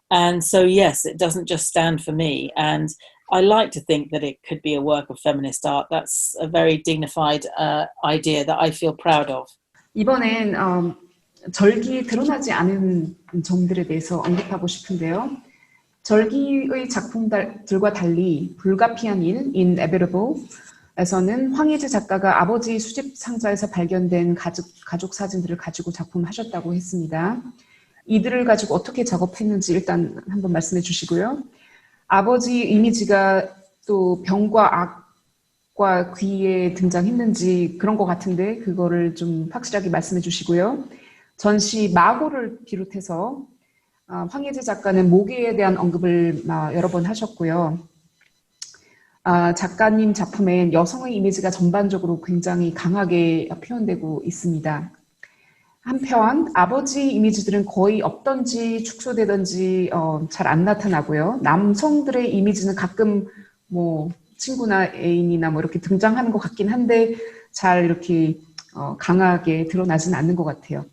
And so, yes, it doesn't just stand for me. And I like to think that it could be a work of feminist art. That's a very dignified idea that I feel proud of. 이번엔 절기에 드러나지 않은 점들에 대해서 언급하고 싶은데요. 절기의 작품들과 달리 불가피한 일, Inevitable 에서는 황희재 작가가 아버지 수집 상자에서 발견된 가족 사진들을 가지고 작품하셨다고 했습니다. 이들을 가지고 어떻게 작업했는지 일단 한번 말씀해 주시고요. 아버지 이미지가 또 병과 악과 귀에 등장했는지 그런 것 같은데 그거를 좀 확실하게 말씀해 주시고요. 전시 마고를 비롯해서 황혜재 작가는 모기에 대한 언급을 여러 번 하셨고요. 작가님 작품엔 여성의 이미지가 전반적으로 굉장히 강하게 표현되고 있습니다. 한편 아버지 이미지들은 거의 없던지 축소되던지 잘 안 나타나고요. 남성들의 이미지는 가끔 뭐 친구나 애인이나 뭐 이렇게 등장하는 것 같긴 한데 잘 이렇게 강하게 드러나지는 않는 것 같아요.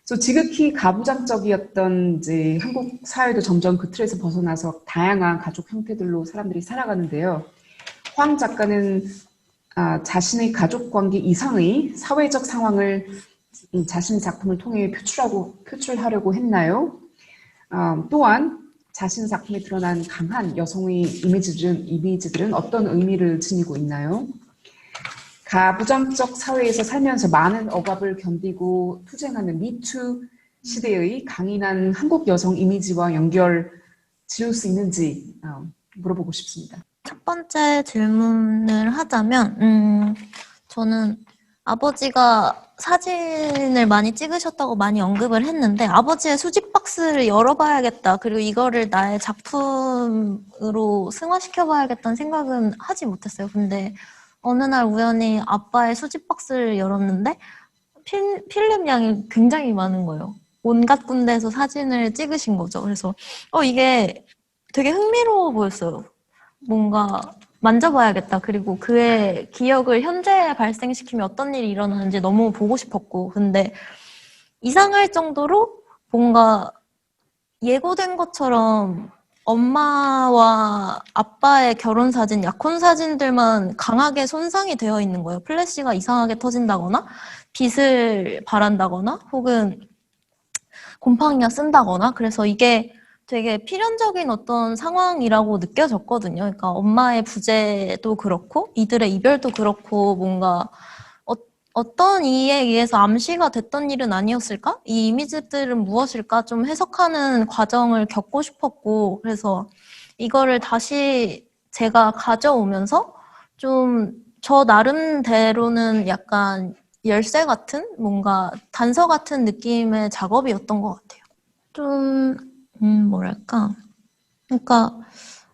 그래서 지극히 가부장적이었던 이제 한국 사회도 점점 그 틀에서 벗어나서 다양한 가족 형태들로 사람들이 살아가는데요. 황 작가는 자신의 가족 관계 이상의 사회적 상황을 자신의 작품을 통해 표출하려고 했나요? 또한 자신 작품에 드러난 강한 여성의 이미지들은 어떤 의미를 지니고 있나요? 가부장적 사회에서 살면서 많은 억압을 견디고 투쟁하는 미투 시대의 강인한 한국 여성 이미지와 연결 지을 수 있는지 물어보고 싶습니다. 첫 번째 질문을 하자면, 저는 아버지가 사진을 많이 찍으셨다고 많이 언급을 했는데, 아버지의 수집 박스를 열어봐야겠다. 그리고 이거를 나의 작품으로 승화시켜봐야겠다는 생각은 하지 못했어요. 근데 어느 날 우연히 아빠의 수집 박스를 열었는데, 필름량이 굉장히 많은 거예요. 온갖 군데에서 사진을 찍으신 거죠. 그래서, 이게 되게 흥미로워 보였어요. 뭔가 만져봐야겠다. 그리고 그의 기억을 현재에 발생시키면 어떤 일이 일어나는지 너무 보고 싶었고, 근데 이상할 정도로 뭔가 예고된 것처럼 엄마와 아빠의 결혼 사진, 약혼 사진들만 강하게 손상이 되어 있는 거예요. 플래시가 이상하게 터진다거나, 빛을 발한다거나, 혹은 곰팡이가 쓴다거나. 그래서 이게 되게 필연적인 어떤 상황이라고 느껴졌거든요. 그러니까 엄마의 부재도 그렇고 이들의 이별도 그렇고 뭔가 어떤 이에 의해서 암시가 됐던 일은 아니었을까? 이 이미지들은 무엇일까? 좀 해석하는 과정을 겪고 싶었고 그래서 이거를 다시 제가 가져오면서 좀 저 나름대로는 약간 열쇠 같은 뭔가 단서 같은 느낌의 작업이었던 것 같아요. 좀 뭐랄까. 그러니까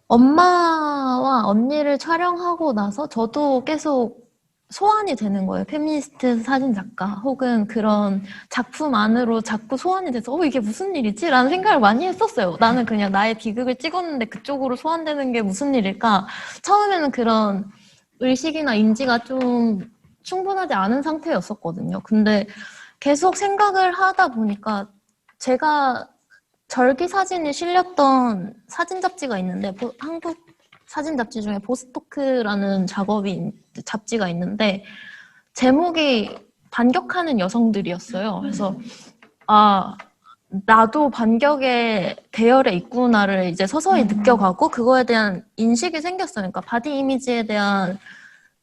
엄마와 언니를 촬영하고 나서 저도 계속 소환이 되는 거예요. 페미니스트 사진 작가 혹은 그런 작품 안으로 자꾸 소환이 돼서 이게 무슨 일이지? 라는 생각을 많이 했었어요. 나는 그냥 나의 비극을 찍었는데 그쪽으로 소환되는 게 무슨 일일까? 처음에는 그런 의식이나 인지가 좀 충분하지 않은 상태였었거든요. 근데 계속 생각을 하다 보니까 제가 절기 사진이 실렸던 사진 잡지가 있는데 한국 사진 잡지 중에 보스토크라는 잡지가 있는데 제목이 반격하는 여성들이었어요. 그래서 나도 반격의 대열에 있구나를 이제 서서히 느껴가고 그거에 대한 인식이 생겼어요. 그러니까 바디 이미지에 대한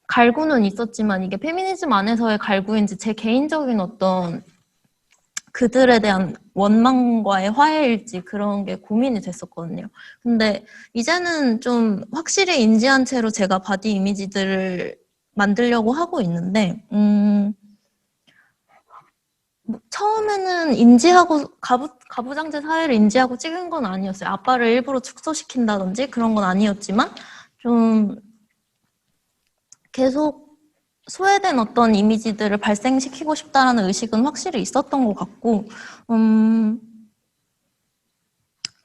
갈구는 있었지만 이게 페미니즘 안에서의 갈구인지 제 개인적인 어떤 그들에 대한 원망과의 화해일지 그런 게 고민이 됐었거든요. 근데 이제는 좀 확실히 인지한 채로 제가 바디 이미지들을 만들려고 하고 있는데 처음에는 인지하고 가부장제 사회를 인지하고 찍은 건 아니었어요. 아빠를 일부러 축소시킨다든지 그런 건 아니었지만 좀 계속 소외된 어떤 이미지들을 발생시키고 싶다라는 의식은 확실히 있었던 것 같고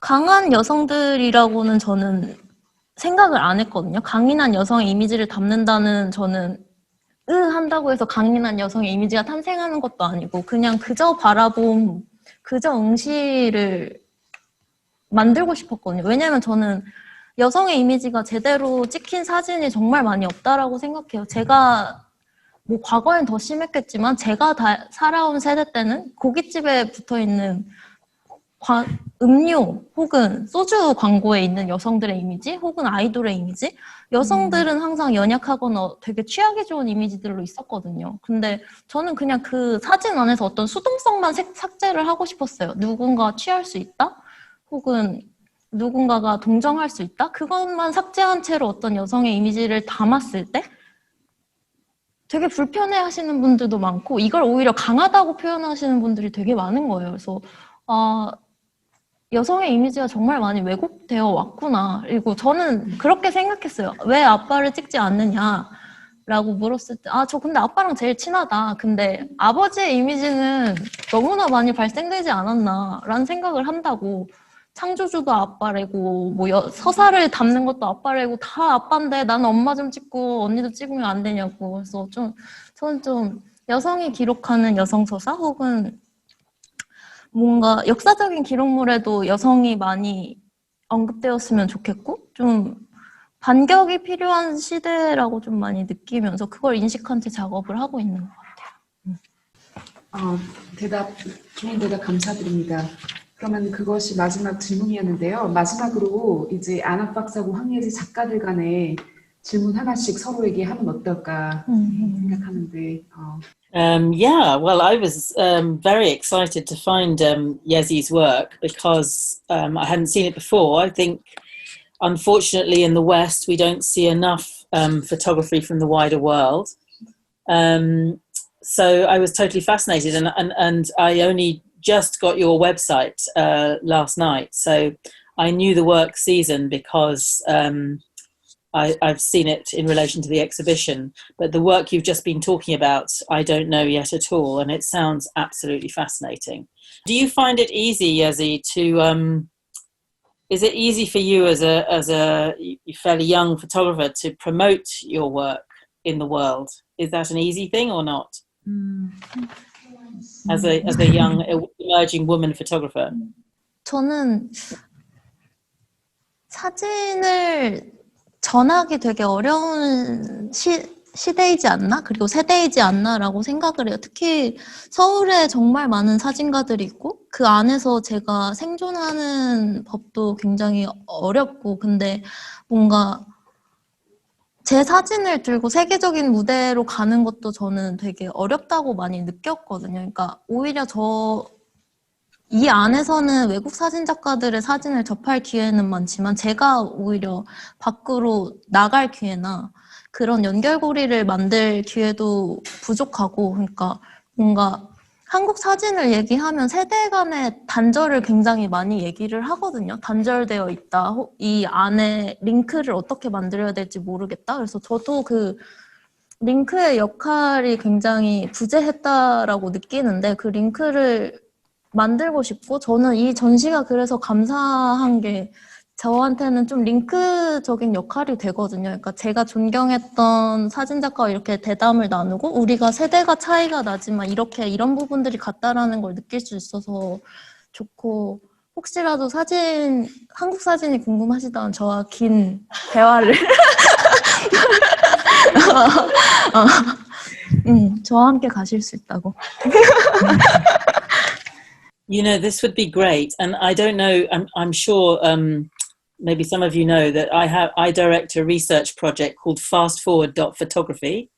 강한 여성들이라고는 저는 생각을 안 했거든요. 강인한 여성의 이미지를 담는다는 저는 한다고 해서 강인한 여성의 이미지가 탄생하는 것도 아니고 그냥 그저 바라본 그저 응시를 만들고 싶었거든요. 왜냐하면 저는 여성의 이미지가 제대로 찍힌 사진이 정말 많이 없다라고 생각해요. 제가 뭐 과거엔 더 심했겠지만 제가 다 살아온 세대 때는 고깃집에 붙어있는 음료 혹은 소주 광고에 있는 여성들의 이미지 혹은 아이돌의 이미지, 여성들은 항상 연약하거나 되게 취하기 좋은 이미지들로 있었거든요. 근데 저는 그냥 그 사진 안에서 어떤 수동성만 삭제를 하고 싶었어요. 누군가 취할 수 있다? 혹은 누군가가 동정할 수 있다? 그것만 삭제한 채로 어떤 여성의 이미지를 담았을 때 되게 불편해 하시는 분들도 많고 이걸 오히려 강하다고 표현하시는 분들이 되게 많은 거예요. 그래서 여성의 이미지가 정말 많이 왜곡되어 왔구나. 그리고 저는 그렇게 생각했어요. 왜 아빠를 찍지 않느냐라고 물었을 때 저 근데 아빠랑 제일 친하다. 근데 아버지의 이미지는 너무나 많이 발생되지 않았나라는 생각을 한다고. 창조주도 아빠래고 뭐 서사를 담는 것도 아빠래고 다 아빠인데 나는 엄마 좀 찍고 언니도 찍으면 안 되냐고. 그래서 저는 좀 여성이 기록하는 여성서사 혹은 뭔가 역사적인 기록물에도 여성이 많이 언급되었으면 좋겠고 좋겠고 좀 반격이 필요한 시대라고 좀 많이 느끼면서 그걸 인식한 채 작업을 하고 있는 것 같아요. 좋은 대답 감사드립니다. 그러면 그것이 마지막 질문이었는데요. 마지막으로 이제 안학 박사하고 황예지 작가들 간에 질문 하나씩 서로에게 하면 어떨까 생각하는데. Yeah, well, I was very excited to find Yezi's work because I hadn't seen it before. I think, unfortunately, in the West, we don't see enough photography from the wider world. So I was totally fascinated, and I only just got your website last night, so I knew the work season because I've seen it in relation to the exhibition, but the work you've just been talking about I don't know yet at all, and it sounds absolutely fascinating. Do you find it easy, Yezi, to is it easy for you as a fairly young photographer to promote your work in the world? Is that an easy thing or not? As a young emerging woman photographer? 저는 사진을 전하기 되게 어려운 시대이지 않나? 그리고 세대이지 않나라고 생각을 해요. 특히 서울에 정말 많은 사진가들이 있고 그 안에서 제가 생존하는 법도 굉장히 어렵고, 근데 뭔가 제 사진을 들고 세계적인 무대로 가는 것도 저는 되게 어렵다고 많이 느꼈거든요. 그러니까 오히려 이 안에서는 외국 사진 작가들의 사진을 접할 기회는 많지만 제가 오히려 밖으로 나갈 기회나 그런 연결고리를 만들 기회도 부족하고, 그러니까 뭔가 한국 사진을 얘기하면 세대 간의 단절을 굉장히 많이 얘기를 하거든요. 단절되어 있다. 이 안에 링크를 어떻게 만들어야 될지 모르겠다. 그래서 저도 그 링크의 역할이 굉장히 부재했다라고 느끼는데 그 링크를 만들고 싶고, 저는 이 전시가 그래서 감사한 게 저한테는 좀 링크적인 역할이 되거든요. 그러니까 제가 존경했던 사진작가와 이렇게 대담을 나누고 우리가 세대가 차이가 나지만 이렇게 이런 부분들이 같다라는 걸 느낄 수 있어서 좋고, 혹시라도 한국 사진이 궁금하시다면 저와 긴 대화를 저와 함께 가실 수 있다고. You know, this would be great. And I don't know, I'm sure maybe some of you know that I direct a research project called fastforward.photography,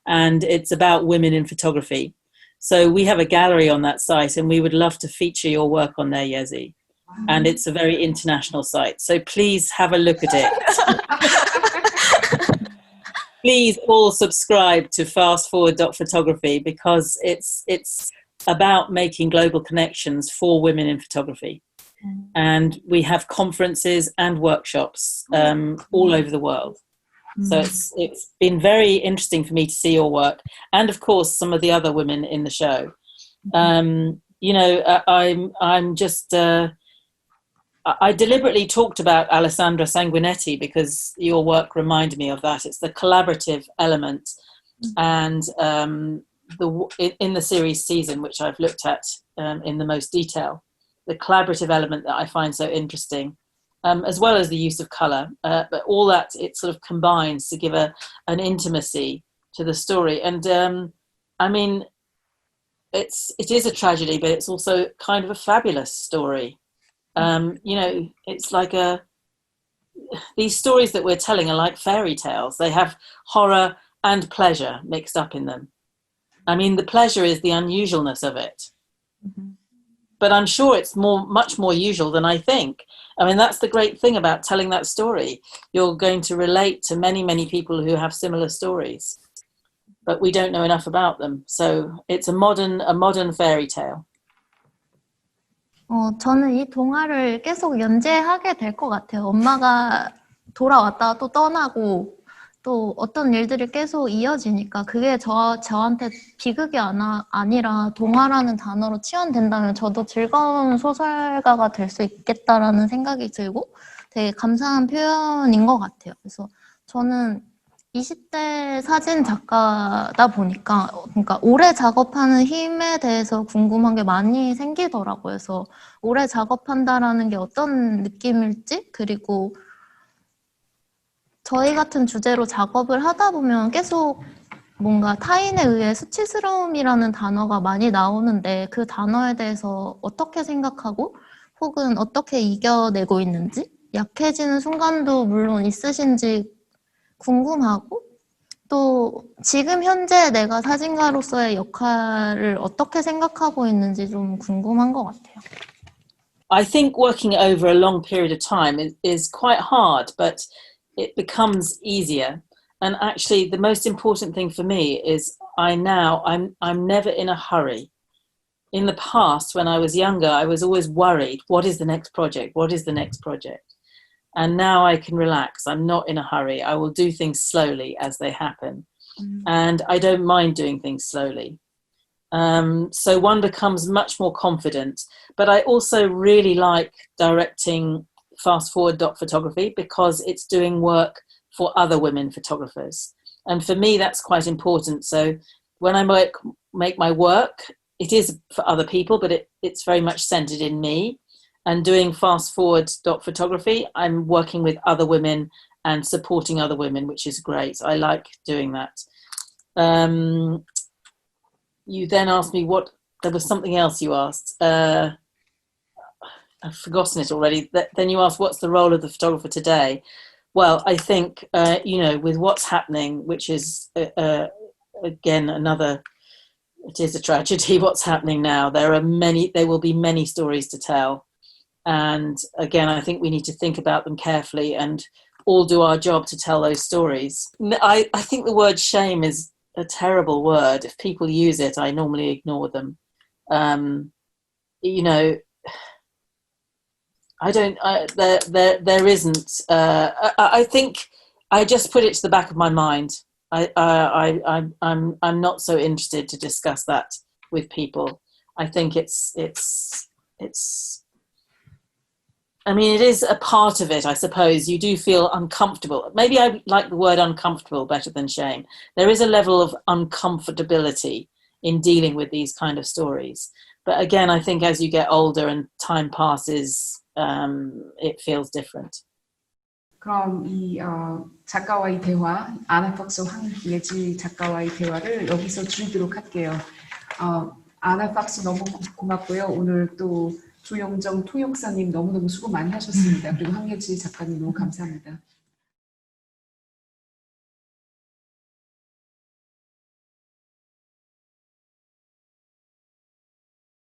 and it's about women in photography. So we have a gallery on that site and we would love to feature your work on there, Yezi. Wow. And it's a very international site. So please have a look at it. Please all subscribe to fastforward.photography because it's about making global connections for women in photography. And we have conferences and workshops all over the world. So it's been very interesting for me to see your work, and of course some of the other women in the show. You know, I'm just I deliberately talked about Alessandra Sanguinetti because your work reminded me of that. It's the collaborative element, and in the series season, which I've looked at in the most detail, the collaborative element that I find so interesting, as well as the use of colour, but all that it sort of combines to give an intimacy to the story. And I mean, it is a tragedy, but it's also kind of a fabulous story. You know, it's like these stories that we're telling are like fairy tales. They have horror and pleasure mixed up in them. I mean, the pleasure is the unusualness of it. But I'm sure it's much more usual than I think. I mean, that's the great thing about telling that story. You're going to relate to many, many people who have similar stories, but we don't know enough about them. So it's a modern fairy tale. 저는 이 동화를 계속 연재하게 될 것 같아요. 엄마가 돌아왔다가 또 떠나고 또 어떤 일들이 계속 이어지니까 그게 저한테 비극이 아니라 동화라는 단어로 치환된다면 저도 즐거운 소설가가 될 수 있겠다라는 생각이 들고 되게 감사한 표현인 것 같아요. 그래서 저는 20대 사진 작가다 보니까 그러니까 오래 작업하는 힘에 대해서 궁금한 게 많이 생기더라고요. 그래서 오래 작업한다라는 게 어떤 느낌일지, 그리고 저희 같은 주제로 작업을 하다 보면 계속 뭔가 타인에 의해 수치스러움이라는 단어가 많이 나오는데 그 단어에 대해서 어떻게 생각하고 혹은 어떻게 이겨내고 있는지, 약해지는 순간도 물론 있으신지 궁금하고, 또 지금 현재 내가 사진가로서의 역할을 어떻게 생각하고 있는지 좀 궁금한 것 같아요. I think working over a long period of time is quite hard, but it becomes easier. And actually, the most important thing for me is I'm never in a hurry. In the past, when I was younger, I was always worried, what is the next project? What is the next project? And now I can relax. I'm not in a hurry. I will do things slowly as they happen. And I don't mind doing things slowly. So one becomes much more confident. But I also really like directing fast forward dot photography because it's doing work for other women photographers. And for me, that's quite important. So when I make my work, it is for other people, but it's very much centered in me. And doing fast forward dot photography, I'm working with other women and supporting other women, which is great. I like doing that. You then asked me there was something else you asked. I've forgotten it already. Then you asked, what's the role of the photographer today? Well, I think, with what's happening, which is, again, it is a tragedy, what's happening now. There will be many stories to tell. And again, I think we need to think about them carefully and all do our job to tell those stories. I think the word shame is a terrible word. If people use it, I normally ignore them. There isn't. I think I just put it to the back of my mind. I'm not so interested to discuss that with people. I think it's. I mean, it is a part of it, I suppose. You do feel uncomfortable. Maybe I like the word uncomfortable better than shame. There is a level of uncomfortability in dealing with these kind of stories. But again, I think as you get older and time passes, it feels different. 그럼 이 작가와의 대화, 아나 팍스 황예지 작가와의 대화를 여기서 줄이도록 할게요. 아나 팍스 너무 고맙고요. 오늘 또 조영정 통역사님 너무너무 수고 많이 하셨습니다. 그리고 황예지 작가님 너무 감사합니다.